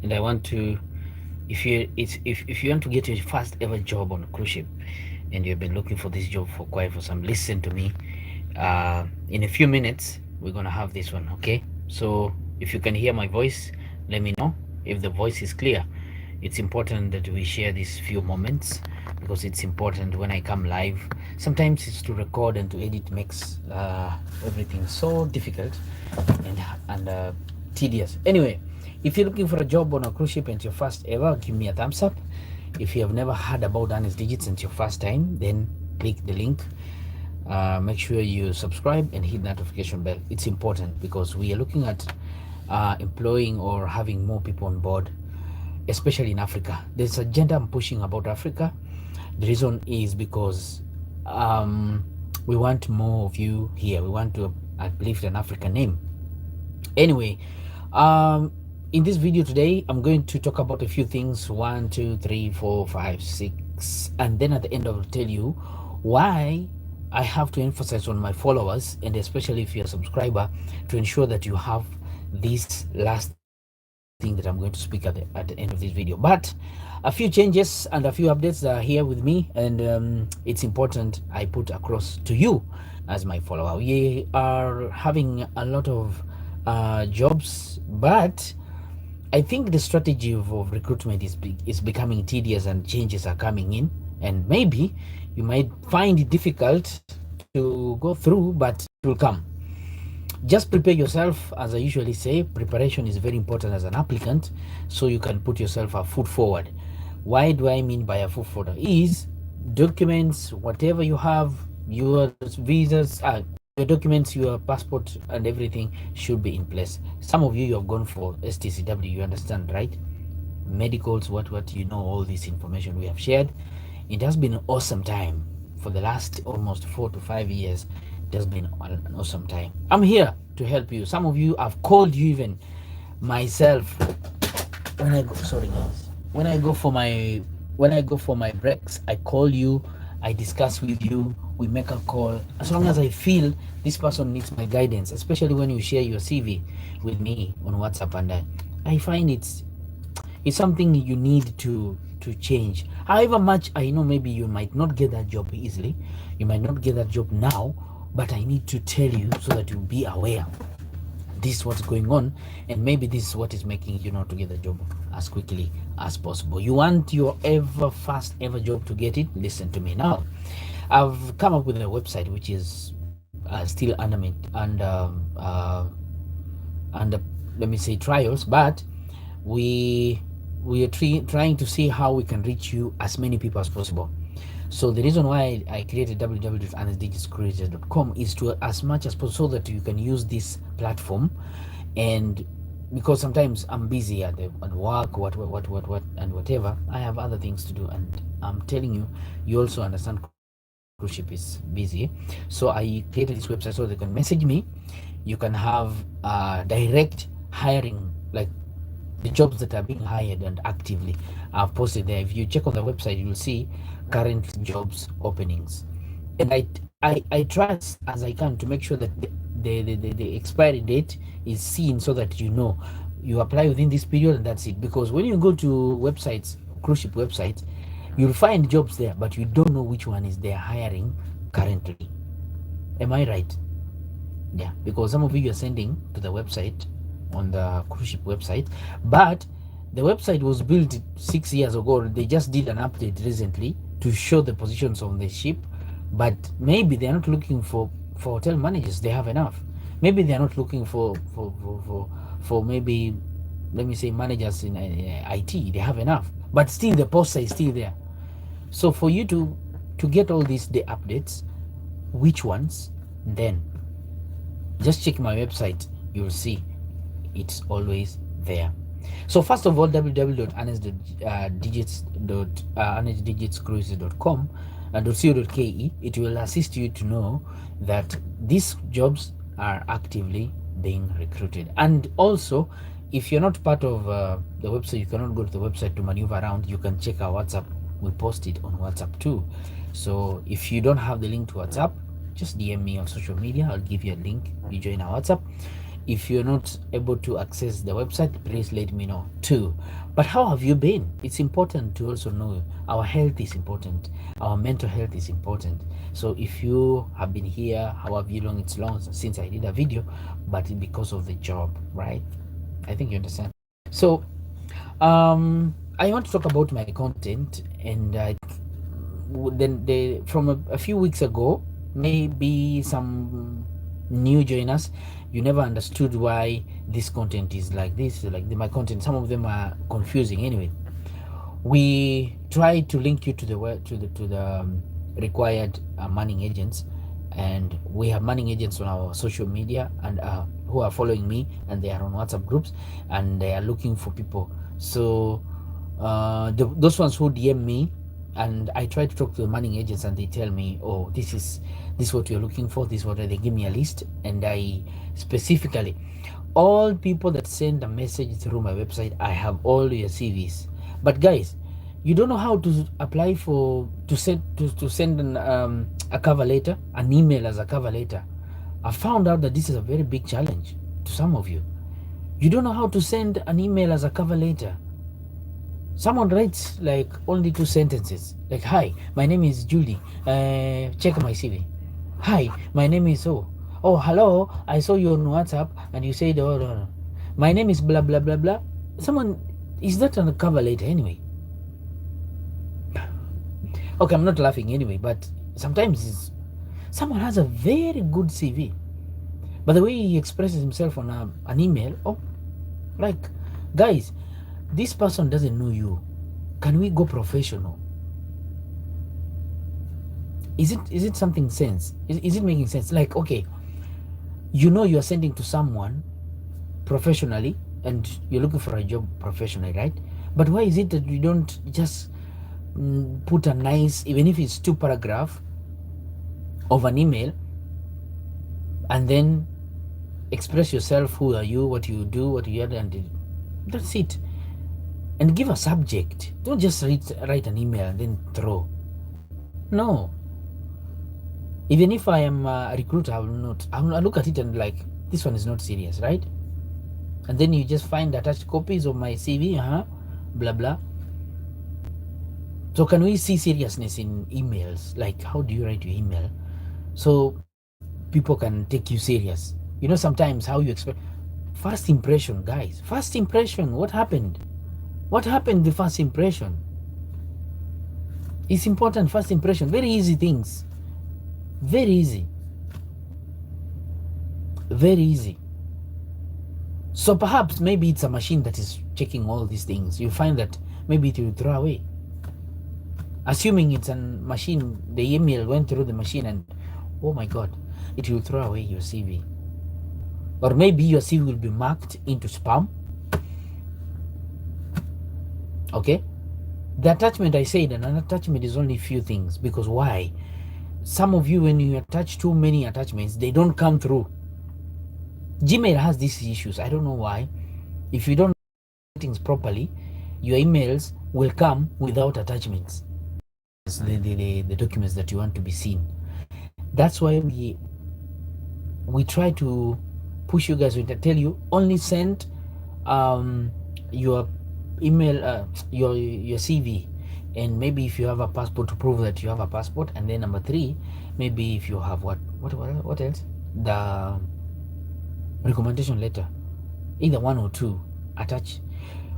and I want to, if you want to get your first ever job on a cruise ship, and you've been looking for this job for some, listen to me. In a few minutes, we're gonna have this one, okay? So if you can hear my voice, let me know if the voice is clear. It's important that we share these few moments because it's important when I come live. Sometimes it's to record and to edit makes everything so difficult and tedious. Anyway, if you're looking for a job on a cruise ship and it's your first ever, give me a thumbs up. If you have never heard about Arnest Digits and it's your first time, then click the link. Make sure you subscribe and hit notification bell. It's important because we are looking at employing or having more people on board, especially in Africa. There's a agenda I'm pushing about Africa. The reason is because we want more of you here. We want to uplift an African name. Anyway, in this video today, I'm going to talk about a few things: 1, 2, 3, 4, 5, 6, and then at the end, I will tell you why I have to emphasize on my followers, and especially if you're a subscriber, to ensure that you have this last thing that I'm going to speak at the end of this video. But a few changes and a few updates are here with me, and it's important I put across to you as my follower. We are having a lot of jobs, but I think the strategy of recruitment is becoming tedious, and changes are coming in, and maybe you might find it difficult to go through, but it will come. Just prepare yourself. As I usually say, preparation is very important as an applicant, so you can put yourself a foot forward. Why do I mean by a foot forward? Is documents, whatever you have, your visas, your documents, your passport and everything should be in place. Some of you have gone for STCW, you understand, right? Medicals, what you know, all this information we have shared. It has been an awesome time for the last almost 4 to 5 years. It has been an awesome time. I'm here to help you. Some of you have called you, even myself. When I go, sorry guys, when I go for my breaks, I call you, I discuss with you, we make a call. As long as I feel this person needs my guidance, especially when you share your CV with me on WhatsApp, and I find it's something you need to change. However much I know, maybe you might not get that job easily, you might not get that job now, but I need to tell you so that you'll be aware this is what's going on, and maybe this is what is making you not to get the job as quickly as possible. You want your first ever job to get it? Listen to me now. I've come up with a website which is still under let me say trials, but we are trying to see how we can reach you as many people as possible. So the reason why I created www.arnestdigitscreator.com is to, as much as possible, so that you can use this platform. And because sometimes I'm busy at work, what and whatever, I have other things to do, and I'm telling you, you also understand cruise ship is busy. So I created this website so they can message me. You can have direct hiring, like the jobs that are being hired and actively I've posted there. If you check on the website, you will see current jobs openings, and I try as I can to make sure that the expiry date is seen, so that you know you apply within this period, and that's it. Because when you go to websites, cruise ship websites, you'll find jobs there, but you don't know which one is they're hiring currently. Am I right? Yeah, because some of you are sending to the website on the cruise ship website, but the website was built 6 years ago. They just did an update recently to show the positions on the ship, but maybe they're not looking for hotel managers. They have enough. Maybe they're not looking for maybe, let me say, managers in IT. They have enough, but still the poster is still there. So for you to get all these the updates, which ones, then just check my website. You'll see it's always there. So first of all, www.arnestdigitscruises.com and .co.ke. It will assist you to know that these jobs are actively being recruited. And also, if you're not part of the website, you cannot go to the website to maneuver around, you can check our WhatsApp. We post it on WhatsApp too. So if you don't have the link to WhatsApp, just DM me on social media. I'll give you a link. You join our WhatsApp, If you're not able to access the website, please let me know too. But how have you been? It's important to also know our health is important, our mental health is important. So if you have been here, however long it's long since I did a video, but because of the job, right? I think you understand. So I want to talk about my content, and from a few weeks ago, maybe some new joiners, you never understood why this content is like this, like my content. Some of them are confusing. Anyway, we try to link you to the required manning agents, and we have manning agents on our social media, and who are following me, and they are on WhatsApp groups, and they are looking for people. So those ones who DM me, and I try to talk to the manning agents, and they tell me, oh, this is what you're looking for, this is what they give me a list, and I specifically, all people that send a message through my website, I have all your CVs. But guys, you don't know how to apply for to send a cover letter, an email as a cover letter. I found out that this is a very big challenge to some of you. You don't know how to send an email as a cover letter. Someone writes like only 2 sentences, like, hi, my name is Julie, check my CV. Hi, my name is oh, hello, I saw you on WhatsApp and you said, oh, no. My name is blah blah blah blah. Someone, is that on a cover letter anyway? Okay, I'm not laughing anyway, but sometimes someone has a very good CV, but the way he expresses himself on an email, oh, like, guys, this person doesn't know you. Can we go professional? Is it something sense? Is it making sense? Like, okay, you know you're sending to someone professionally, and you're looking for a job professionally, right? But why is it that you don't just put a nice, even if it's 2 paragraph of an email, and then express yourself, who are you, what you do, what you had, and that's it. And give a subject. Don't just write an email and then throw. No. Even if I am a recruiter, I will look at it and like, this one is not serious, right? And then you just find attached copies of my CV, blah blah. So can we see seriousness in emails? Like, how do you write your email so people can take you serious? You know, sometimes how you expect. First impression, guys. First impression. What happened? What happened the first impression? It's important, first impression. Very easy things. Very easy. Very easy. So perhaps maybe it's a machine that is checking all these things. You find that maybe it will throw away. Assuming it's a machine, the email went through the machine and, oh my God, it will throw away your CV. Or maybe your CV will be marked into spam. Okay? The attachment, I said, and an attachment is only few things. Because why? Some of you, when you attach too many attachments, they don't come through. Gmail has these issues. I don't know why. If you don't do things properly, your emails will come without attachments. The documents that you want to be seen. That's why we try to push you guys to tell you only send your email, your CV, and maybe if you have a passport, to prove that you have a passport, and then number 3, maybe if you have what else, the recommendation letter, either 1 or 2 attach.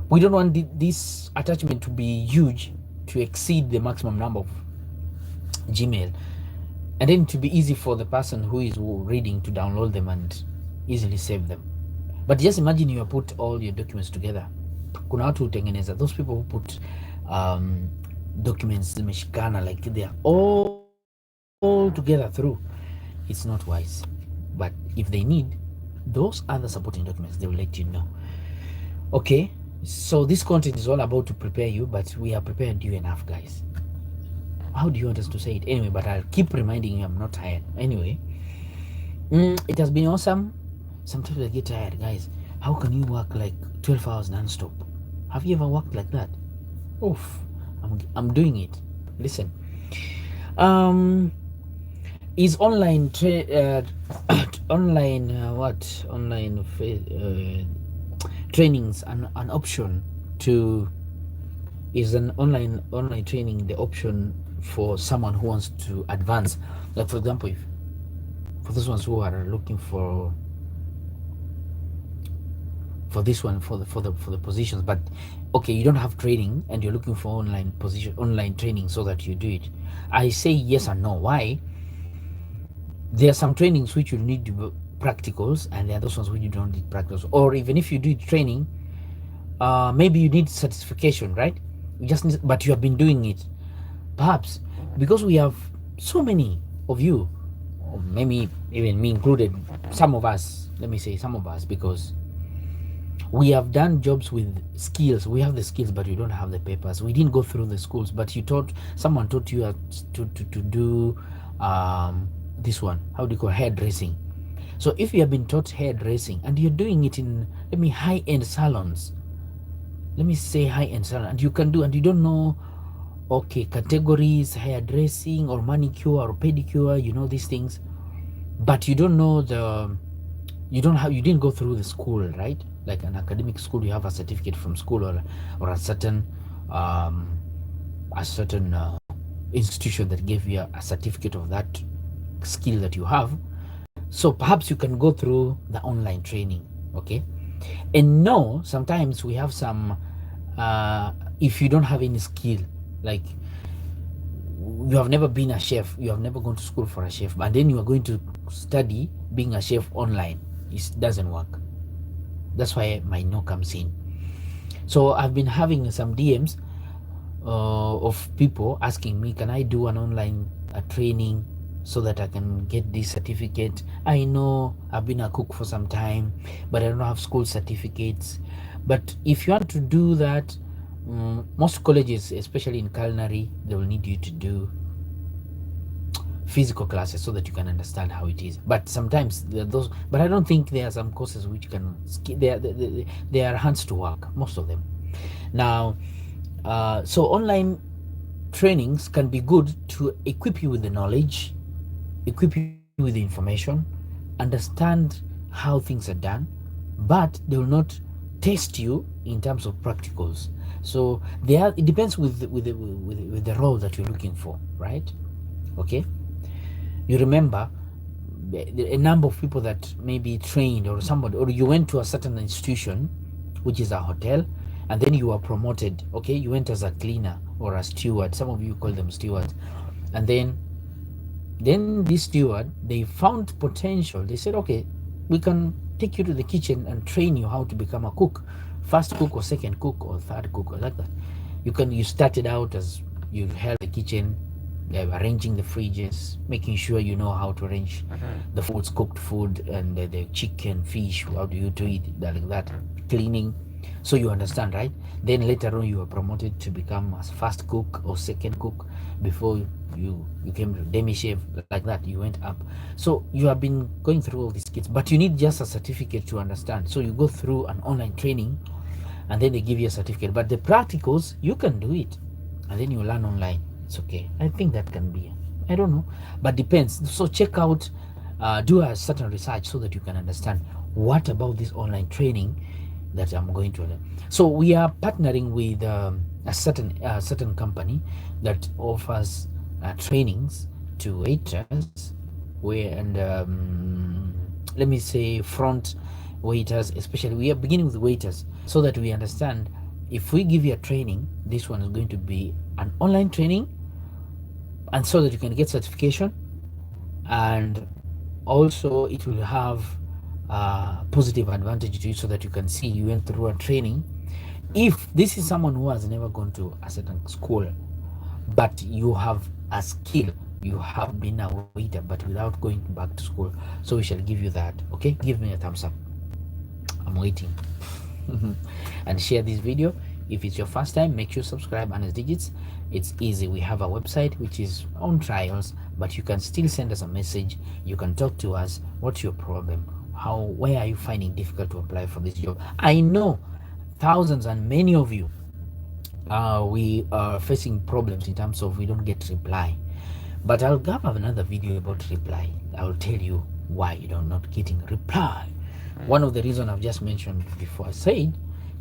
We don't want this attachment to be huge, to exceed the maximum number of Gmail, and then to be easy for the person who is reading to download them and easily save them. But just imagine you put all your documents together. Kuna watu hutengeneza, those people who put documents zimeshikana, like they are all together through. It's not wise. But if they need those other supporting documents, they will let you know. Okay, so this content is all about to prepare you, but we have prepared you enough, guys. How do you want us to say it? Anyway, but I'll keep reminding you I'm not tired. Anyway, it has been awesome. Sometimes I get tired, guys. How can you work like 12 hours non-stop? Have you ever worked like that? Oof, I'm doing it. Listen, is online online what online trainings an option to is an online training the option for someone who wants to advance, like for example, if for those ones who are looking for this one for the positions, but okay, you don't have training and you're looking for online training so that you do it. I say yes and no. Why? There are some trainings which you need practicals, and there are those ones which you don't need practicals. Or even if you do training, maybe you need certification, right? You just need, but you have been doing it. Perhaps because we have so many of you, or maybe even me included, some of us, let me say some of us, because we have done jobs with skills. We have the skills, but we don't have the papers. We didn't go through the schools, but someone taught you to do this one. How do you call hairdressing? So if you have been taught hairdressing and you're doing it in, let me, high-end salons, let me say high-end salon, and you can do, and you don't know, okay, categories, hairdressing or manicure or pedicure, you know these things, but you don't know you didn't go through the school, right? Like an academic school, you have a certificate from school, or a certain institution that gave you a certificate of that skill that you have. So perhaps you can go through the online training, okay? And no, sometimes we have some if you don't have any skill, like you have never been a chef, you have never gone to school for a chef, and then you are going to study being a chef online, it doesn't work. That's why my no comes in. So I've been having some DMs of people asking me, can I do an online training so that I can get this certificate? I know I've been a cook for some time, but I don't have school certificates. But if you want to do that, most colleges, especially in culinary, they will need you to do physical classes so that you can understand how it is. But sometimes those, but I don't think there are some courses which can, they are hands to work, most of them. Now, so online trainings can be good to equip you with the knowledge, equip you with the information, understand how things are done, but they will not test you in terms of practicals. So it depends with the role that you're looking for, right? Okay. You remember a number of people that maybe trained, or somebody, or you went to a certain institution, which is a hotel, and then you were promoted. Okay, you went as a cleaner or a steward. Some of you call them stewards, and then this steward, they found potential. They said, okay, we can take you to the kitchen and train you how to become a cook, first cook or second cook or third cook, or like that. You started out as you held the kitchen, arranging the fridges, making sure you know how to arrange the foods, cooked food, and the chicken, fish, how do you do it, like that, cleaning. So you understand, right? Then later on you were promoted to become a first cook or second cook before you came to demi chef, like that. You went up. So you have been going through all these skills, but you need just a certificate to understand. So you go through an online training, and then they give you a certificate. But the practicals, you can do it, and then you learn online. It's okay. I think that can be, I don't know, but depends. So check out, do a certain research so that you can understand what about this online training that I'm going to learn. So we are partnering with a certain company that offers trainings to waiters, let me say front waiters, especially. We are beginning with waiters so that we understand, if we give you a training, this one is going to be an online training, and so that you can get certification, and also it will have positive advantage to you, so that you can see you went through a training. If this is someone who has never gone to a certain school, but you have a skill, you have been a waiter but without going back to school, so we shall give you that. Okay, give me a thumbs up, I'm waiting. And share this video. If it's your first time, make sure subscribe. Arnest Digits, it's easy. We have a website which is on trials, but you can still send us a message. You can talk to us. What's your problem? Where are you finding difficult to apply for this job? I know thousands and many of you, we are facing problems in terms of we don't get reply, but I'll have another video about reply. I'll tell you why you're not getting reply. One of the reasons I've just mentioned before, I said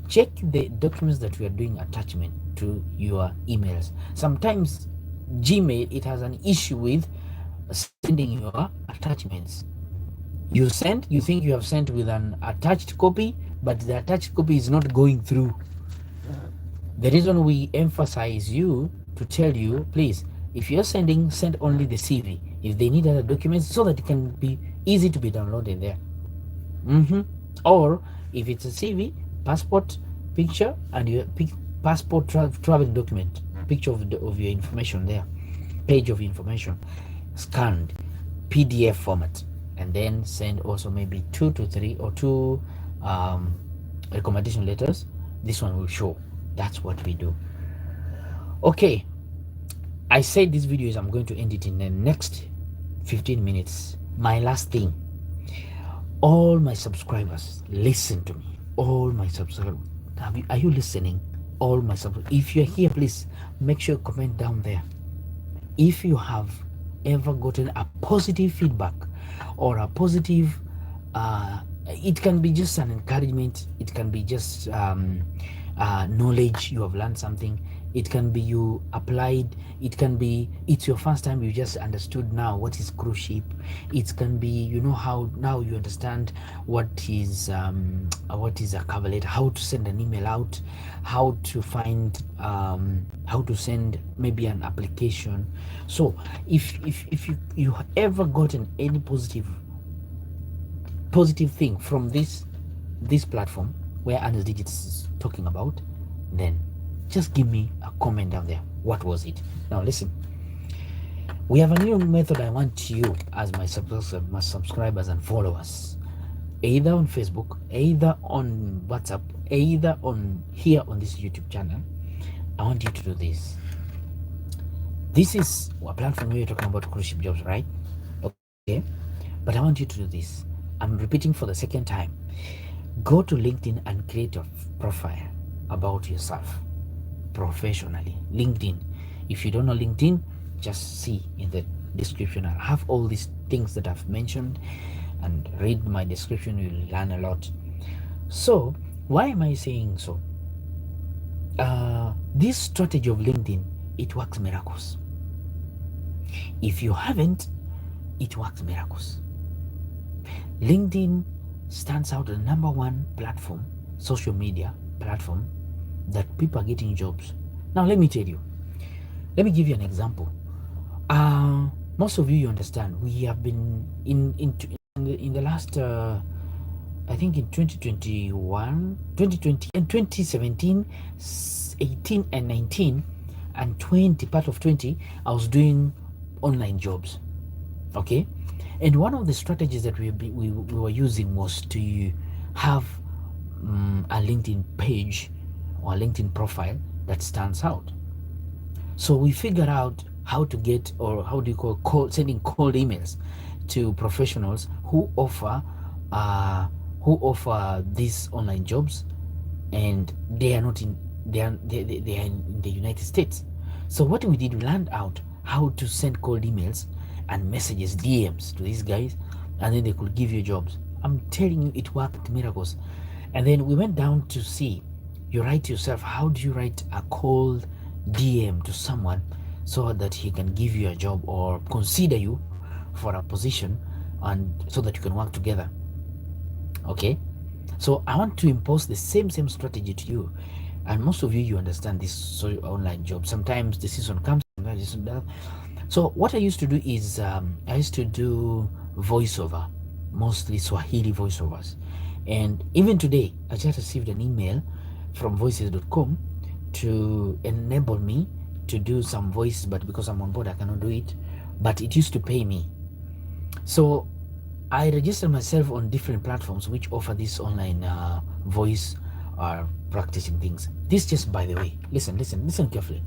check the documents that we are doing attachment to your emails. Sometimes Gmail, it has an issue with sending your attachments. You think you have sent with an attached copy, but the attached copy is not going through. The reason we emphasize you to tell you, please, if you're sending, send only the CV. If they need other documents, so that it can be easy to be downloaded there. Or if it's a CV, passport picture, and your passport travel document, picture of your information there, page of information, scanned, PDF format, and then send also maybe 2 to 3 or 2 recommendation letters. This one will show. That's what we do. Okay, I said this video is I'm going to end it in the next 15 minutes. My last thing, all my subscribers, listen to me. All my subscribers, are you listening? All my subscribers, if you're here, please make sure you comment down there. If you have ever gotten a positive feedback or a positive, it can be just an encouragement, it can be just knowledge, you have learned something, it can be you applied, it can be it's your first time, you just understood now what is cruise ship, it can be you know how now you understand what is a cover letter, how to send an email out, how to find how to send maybe an application. So if you ever gotten any positive thing from this platform where Arnest Digits is talking about, then just give me a comment down there. What was it? Now listen, we have a new method I want you as my subscribers and followers, either on Facebook, either on WhatsApp, either on here on this YouTube channel. I want you to do this. This is a platform where you're talking about cruise ship jobs, right? Okay, but I want you to do this. I'm repeating for the second time. Go to LinkedIn and create a profile about yourself professionally. LinkedIn. If you don't know LinkedIn, just see in the description. I'll have all these things that I've mentioned, and read my description. You'll learn a lot. So why am I saying so? This strategy of LinkedIn, it works miracles. If you haven't, it works miracles. LinkedIn stands out as the #1 platform, social media platform, that people are getting jobs. Now let me tell you, let me give you an example. Most of you understand, we have been in the last I think in 2021, 2020 and 2017, 18 and 19 and 20, part of 20, I was doing online jobs. Okay, and one of the strategies that we were using was to have a LinkedIn page or LinkedIn profile that stands out. So we figured out how to get, or how do you call sending cold emails to professionals who offer these online jobs, and they are not in they are in the United States. So what we did, we learned out how to send cold emails and messages, DMs to these guys, and then they could give you jobs. I'm telling you, it worked miracles. And then we went down to see, you write to yourself, how do you write a cold DM to someone so that he can give you a job or consider you for a position, and so that you can work together. Okay, so I want to impose the same strategy to you. And most of you understand this online job. Sometimes the season comes, sometimes the season does. So what I used to do is I used to do voiceover, mostly Swahili voiceovers. And even today, I just received an email from voices.com to enable me to do some voices, but because I'm on board, I cannot do it. But it used to pay me. So I registered myself on different platforms which offer this online voice practicing things. This, just by the way, listen carefully.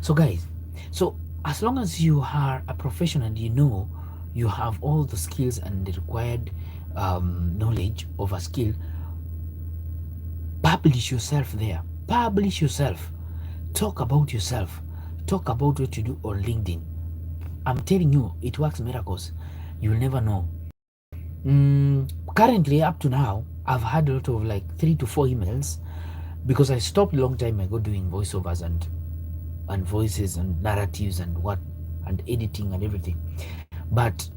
So guys, so as long as you are a professional and you know you have all the skills and the required knowledge of a skill, publish yourself there. Publish yourself. Talk about yourself. Talk about what you do on LinkedIn. I'm telling you, it works miracles. You'll never know. Currently, up to now, I've had a lot of like 3 to 4 emails because I stopped a long time ago doing voiceovers and voices and narratives and what and editing and everything. But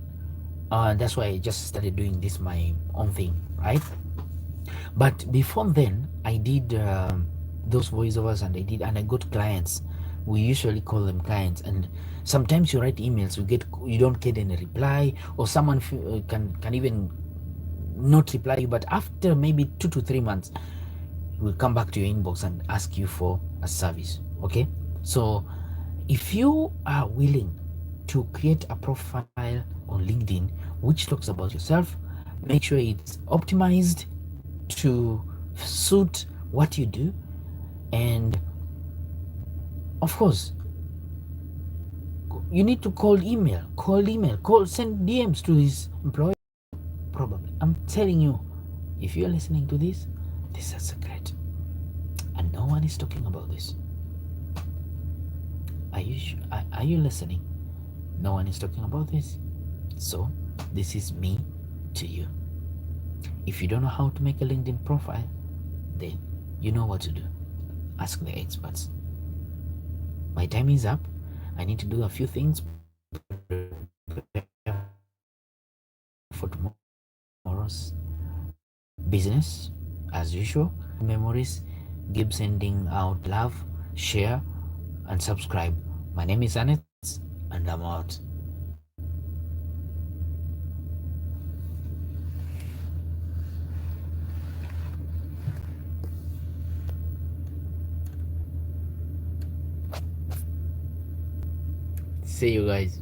that's why I just started doing this my own thing, right? But before then, I did those voiceovers and I got clients. We usually call them clients, and sometimes you write emails, you don't get any reply, or someone can even not reply you. But after maybe 2 to 3 months, will come back to your inbox and ask you for a service. Okay, so if you are willing to create a profile on LinkedIn which talks about yourself, make sure it's optimized to suit what you do, and of course, you need to call, send DMs to his employer. Probably, I'm telling you, if you're listening to this, this is a secret, and no one is talking about this. Are you listening? No one is talking about this. So, this is me to you. If you don't know how to make a LinkedIn profile, then you know what to do. Ask the experts. My time is up. I need to do a few things for tomorrow's business. As usual, memories, keep sending out love, share, and subscribe. My name is Arnest, and I'm out. See you guys.